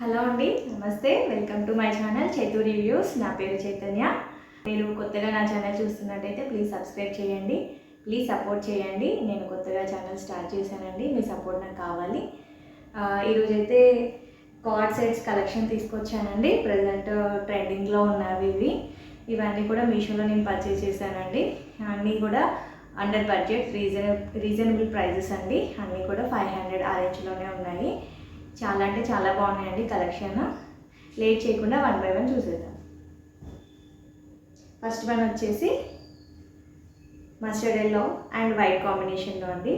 Hello అండి, నమస్తే. Welcome to my channel Chaitu reviews. నా పేరు చైతన్య. మీరు కొత్తగా నా ఛానల్ చూస్తున్నట్టయితే ప్లీజ్ సబ్స్క్రైబ్ చేయండి, ప్లీజ్ సపోర్ట్ చేయండి. నేను కొత్తగా ఛానల్ స్టార్ట్ చేశానండి, మీ సపోర్ట్ నాకు కావాలి. ఈరోజైతే కార్డ్ సెట్స్ కలెక్షన్ తీసుకొచ్చానండి. ప్రజెంట్ ట్రెండింగ్లో ఉన్నవి ఇవన్నీ కూడా మీషోలో నేను పర్చేస్ చేశానండి. అన్నీ కూడా అండర్ బడ్జెట్, రీజనబుల్ ప్రైజెస్ అండి. అన్నీ కూడా 500 ఆ రేంజ్లోనే ఉన్నాయి. చాలా అంటే చాలా బాగున్నాయండి కలెక్షన్. లేట్ చేయకుండా వన్ బై వన్ చూసేద్దాం. ఫస్ట్ వన్ వచ్చేసి మస్టర్డ్ ఎల్లో అండ్ వైట్ కాంబినేషన్లో అండి.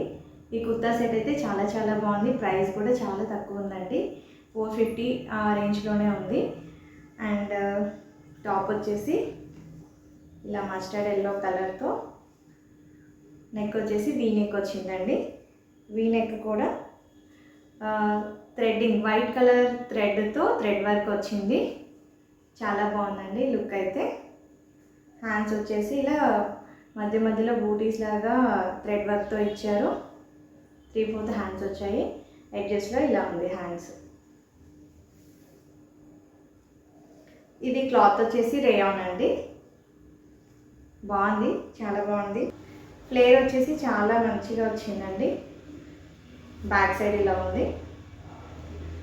ఈ కుర్తా సెట్ అయితే చాలా చాలా బాగుంది. ప్రైస్ కూడా చాలా తక్కువ ఉందండి, 450 ఆ రేంజ్లోనే ఉంది. అండ్ టాప్ వచ్చేసి ఇలా మస్టర్డ్ ఎల్లో కలర్తో, నెక్ వచ్చేసి వీ నెక్ వచ్చిందండి. వీ నెక్ కూడా థ్రెడ్డింగ్ వైట్ కలర్ థ్రెడ్తో థ్రెడ్ వర్క్ వచ్చింది. చాలా బాగుందండి లుక్ అయితే. హ్యాండ్స్ వచ్చేసి ఇలా మధ్య మధ్యలో బూటీస్ లాగా థ్రెడ్ వర్క్తో ఇచ్చారు. 3/4 హ్యాండ్స్ వచ్చాయి. ఎడ్జెస్లో ఇలా ఉంది హ్యాండ్స్. ఇది క్లాత్ వచ్చేసి రేయాన్ అండి. బాగుంది, చాలా బాగుంది. ఫ్లేర్ వచ్చేసి చాలా మంచిగా వచ్చిందండి. బ్యాక్ సైడ్ ఇలా ఉంది.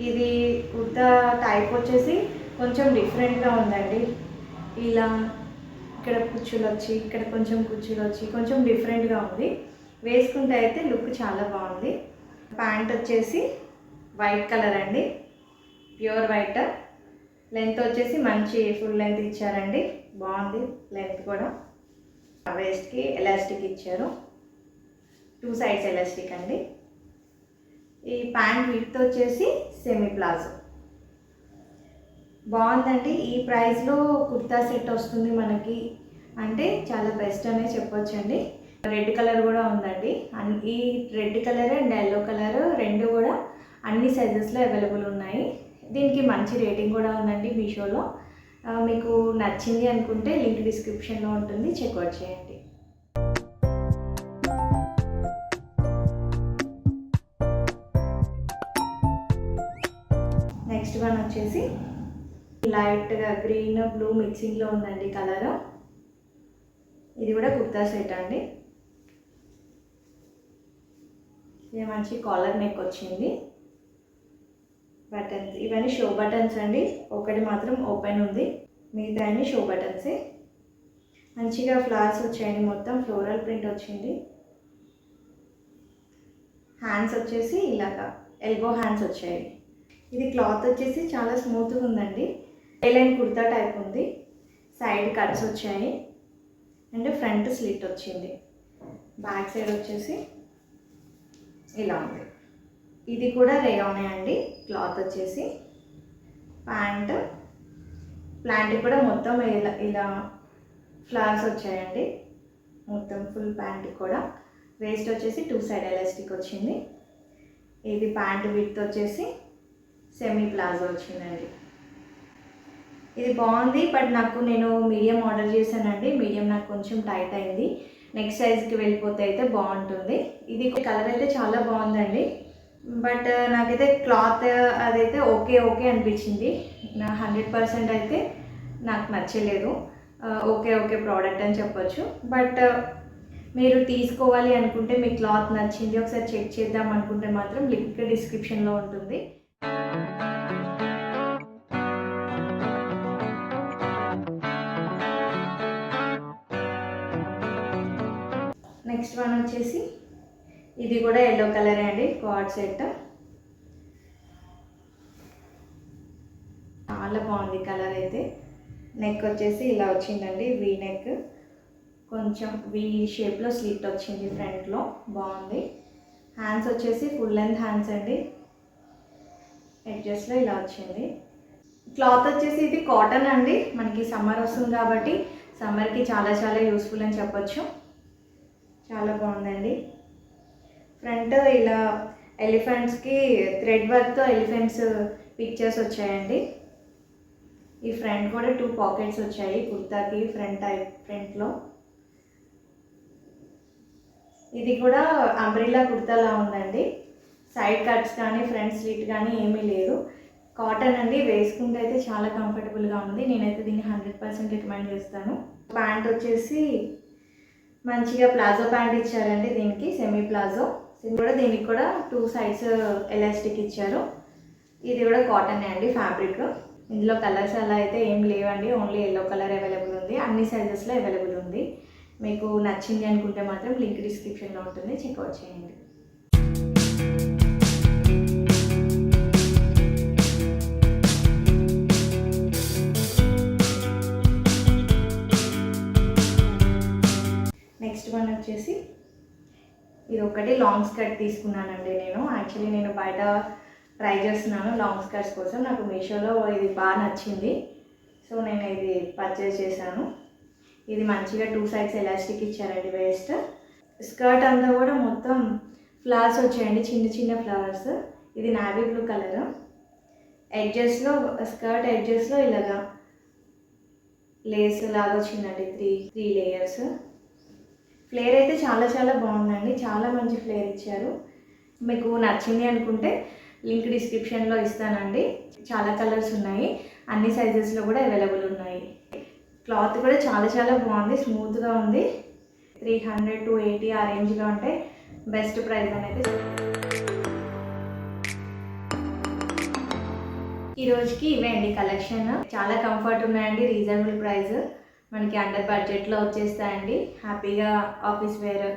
ఇది కుర్తా టైప్ వచ్చేసి కొంచెం డిఫరెంట్గా ఉందండి. ఇలా ఇక్కడ కుచ్చులు వచ్చి, ఇక్కడ కొంచెం కుచ్చులు వచ్చి, కొంచెం డిఫరెంట్గా ఉంది. వేసుకుంటే అయితే లుక్ చాలా బాగుంది. ప్యాంట్ వచ్చేసి వైట్ కలర్ అండి, ప్యూర్ వైట్. లెంత్ వచ్చేసి మంచి ఫుల్ లెంత్ ఇచ్చారండి, బాగుంది లెంత్ కూడా. వేస్ట్కి ఎలాస్టిక్ ఇచ్చారు, 2 సైడ్స్ ఎలాస్టిక్ అండి. ఈ ప్యాంట్ విడ్త్ వచ్చేసి సెమీ ప్లాజో. బాగుందండి. ఈ ప్రైస్లో కుర్తా సెట్ వస్తుంది మనకి అంటే చాలా బెస్ట్ అనే చెప్పొచ్చండి. రెడ్ కలర్ కూడా ఉందండి. ఈ red colour and yellow colour రెండు కూడా అన్ని సైజెస్లో అవైలబుల్ ఉన్నాయి. దీనికి మంచి రేటింగ్ కూడా ఉందండి మీషోలో. మీకు నచ్చింది అనుకుంటే లింక్ డిస్క్రిప్షన్లో ఉంటుంది, చెక్అవుట్ చేయండి. నెక్స్ట్ వన్ వచ్చేసి లైట్గా గ్రీన్ బ్లూ మిక్సింగ్లో ఉందండి కలర్. ఇది కూడా కుర్తా సెట్ అండి. ఇది మంచి కాలర్ నెక్ వచ్చింది. బటన్స్ ఇవన్నీ షో బటన్స్ అండి, ఒకటి మాత్రం ఓపెన్ ఉంది, మిగతా అన్ని షో బటన్సే. మంచిగా ఫ్లవర్స్ వచ్చాయండి, మొత్తం ఫ్లోరల్ ప్రింట్ వచ్చింది. హ్యాండ్స్ వచ్చేసి ఇలాగా ఎల్బో హ్యాండ్స్ వచ్చాయి. ఇది క్లాత్ వచ్చేసి చాలా స్మూత్గా ఉందండి. లైన్ కుర్తా టైప్ ఉంది. సైడ్ కట్స్ వచ్చాయి అండ్ ఫ్రంట్ స్లిట్ వచ్చింది. బ్యాక్ సైడ్ వచ్చేసి ఇలా ఉంది. ఇది కూడా రేయానే అండి. క్లాత్ వచ్చేసి ప్యాంట్ కూడా మొత్తం ఇలా ఫ్లవర్స్ వచ్చాయండి, మొత్తం ఫుల్ ప్యాంట్ కూడా. వేస్ట్ వచ్చేసి 2 సైడ్ ఎలాస్టిక్ వచ్చింది. ఇది ప్యాంట్ విడ్త్ వచ్చేసి సెమీ ప్లాజో వచ్చిందండి. ఇది బాగుంది, బట్ నేను మీడియం ఆర్డర్ చేశానండి. మీడియం నాకు కొంచెం టైట్ అయింది. నెక్స్ట్ సైజ్కి వెళ్ళిపోతే అయితే బాగుంటుంది. ఇది కలర్ అయితే చాలా బాగుందండి, బట్ నాకైతే క్లాత్ అదైతే ఓకే అనిపించింది. నా 100% అయితే నాకు నచ్చలేదు. ఓకే ప్రోడక్ట్ అని చెప్పొచ్చు. బట్ మీరు తీసుకోవాలి అనుకుంటే, మీ క్లాత్ నచ్చింది ఒకసారి చెక్ చేద్దాం అనుకుంటే మాత్రం లింక్ డిస్క్రిప్షన్లో ఉంటుంది. నెక్స్ట్ వన్ వచ్చేసి ఇది కూడా ఎల్లో కలరే అండి, కార్డ్ సెట్. చాలా బాగుంది కలర్ అయితే. నెక్ వచ్చేసి ఇలా వచ్చిందండి, వీ నెక్. కొంచెం వీ షేప్లో స్లిట్ వచ్చింది ఫ్రంట్లో, బాగుంది. హ్యాండ్స్ వచ్చేసి ఫుల్ లెంత్ హ్యాండ్స్ అండి, ఎడ్జెస్లో ఇలా వచ్చింది. క్లాత్ వచ్చేసి ఇది కాటన్ అండి. మనకి సమ్మర్ వస్తుంది కాబట్టి సమ్మర్కి చాలా చాలా యూస్ఫుల్ అని చెప్పొచ్చు. చాలా బాగుందండి. ఫ్రంట్ ఇలా ఎలిఫెంట్స్కి థ్రెడ్ వర్క్తో ఎలిఫెంట్స్ పిక్చర్స్ వచ్చాయండి. ఈ ఫ్రంట్ కూడా 2 పాకెట్స్ వచ్చాయి కుర్తాకి ఫ్రంట్లో. ఇది కూడా అంబ్రిల్లా కుర్తాలా ఉందండి. సైడ్ కట్స్ కానీ ఫ్రంట్ స్లిట్ కానీ ఏమీ లేదు. కాటన్ అండి, వేసుకుంటే అయితే చాలా కంఫర్టబుల్గా ఉంది. నేనైతే దీన్ని 100% రికమెండ్ చేస్తాను. ప్యాంట్ వచ్చేసి మంచిగా ప్లాజో ప్యాంట్ ఇచ్చారండి, దీనికి సెమీ ప్లాజో. దీనికి కూడా 2 సైడ్స్ ఎలాస్టిక్ ఇచ్చారు. ఇది కూడా కాటన్ అండి, ఫ్యాబ్రిక్. ఇందులో కలర్స్ అలా అయితే ఏం లేవండి, ఓన్లీ ఎల్లో కలర్ అవైలబుల్ ఉంది. అన్ని సైజెస్లో అవైలబుల్ ఉంది. మీకు నచ్చింది అనుకుంటే మాత్రం లింక్ డిస్క్రిప్షన్లో ఉంటుంది, చెక్అవుట్ చేయండి. నెక్స్ట్ వన్ వచ్చేసి ఇది ఒకటి లాంగ్ స్కర్ట్ తీసుకున్నానండి. నేను బయట ట్రై చేస్తున్నాను లాంగ్ స్కర్ట్స్ కోసం. నాకు మీషోలో ఇది బాగా నచ్చింది, సో నేను ఇది పర్చేస్ చేశాను. ఇది మంచిగా 2 సైడ్స్ ఎలాస్టిక్ ఇచ్చారండి. వేస్ట్ స్కర్ట్ అంతా కూడా మొత్తం ఫ్లవర్స్ వచ్చాయండి, చిన్న చిన్న ఫ్లవర్స్. ఇది నావీ బ్లూ కలర్. ఎడ్జెస్లో స్కర్ట్ ఎడ్జెస్లో ఇలాగా లేస్ లాగా వచ్చిందండి, త్రీ లేయర్స్. ఫ్లేర్ అయితే చాలా చాలా బాగుందండి, చాలా మంచి ఫ్లేర్ ఇచ్చారు. మీకు నచ్చింది అనుకుంటే లింక్ డిస్క్రిప్షన్లో ఇస్తానండి. చాలా కలర్స్ ఉన్నాయి, అన్ని సైజెస్లో కూడా అవైలబుల్ ఉన్నాయి. క్లాత్ కూడా చాలా చాలా బాగుంది, స్మూత్గా ఉంది. 300 to 80 ఆ రేంజ్లో ఉంటే బెస్ట్ ప్రైస్ అనేది. ఈ రోజుకి ఇవే అండి కలెక్షన్. చాలా కంఫర్ట్ ఉన్నాయండి, రీజనబుల్ ప్రైస్, మనకి అండర్ బడ్జెట్లో వచ్చేస్తాయండి. హ్యాపీగా ఆఫీస్ వేర్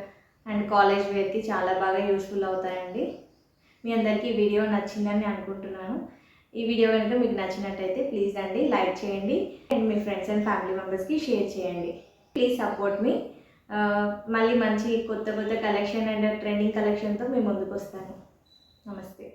అండ్ కాలేజ్ వేర్కి చాలా బాగా యూస్ఫుల్ అవుతాయండి. మీ అందరికీ ఈ వీడియో నచ్చిందని అనుకుంటున్నాను. ఈ వీడియో కనుక మీకు నచ్చినట్టయితే ప్లీజ్ అండి లైక్ చేయండి and me friends and family మెంబర్స్కి షేర్ చేయండి. ప్లీజ్ సపోర్ట్ మీ. మళ్ళీ మంచి కొత్త కలెక్షన్ అండ్ ట్రెండింగ్ కలెక్షన్తో మేము ముందుకు వస్తాను. నమస్తే.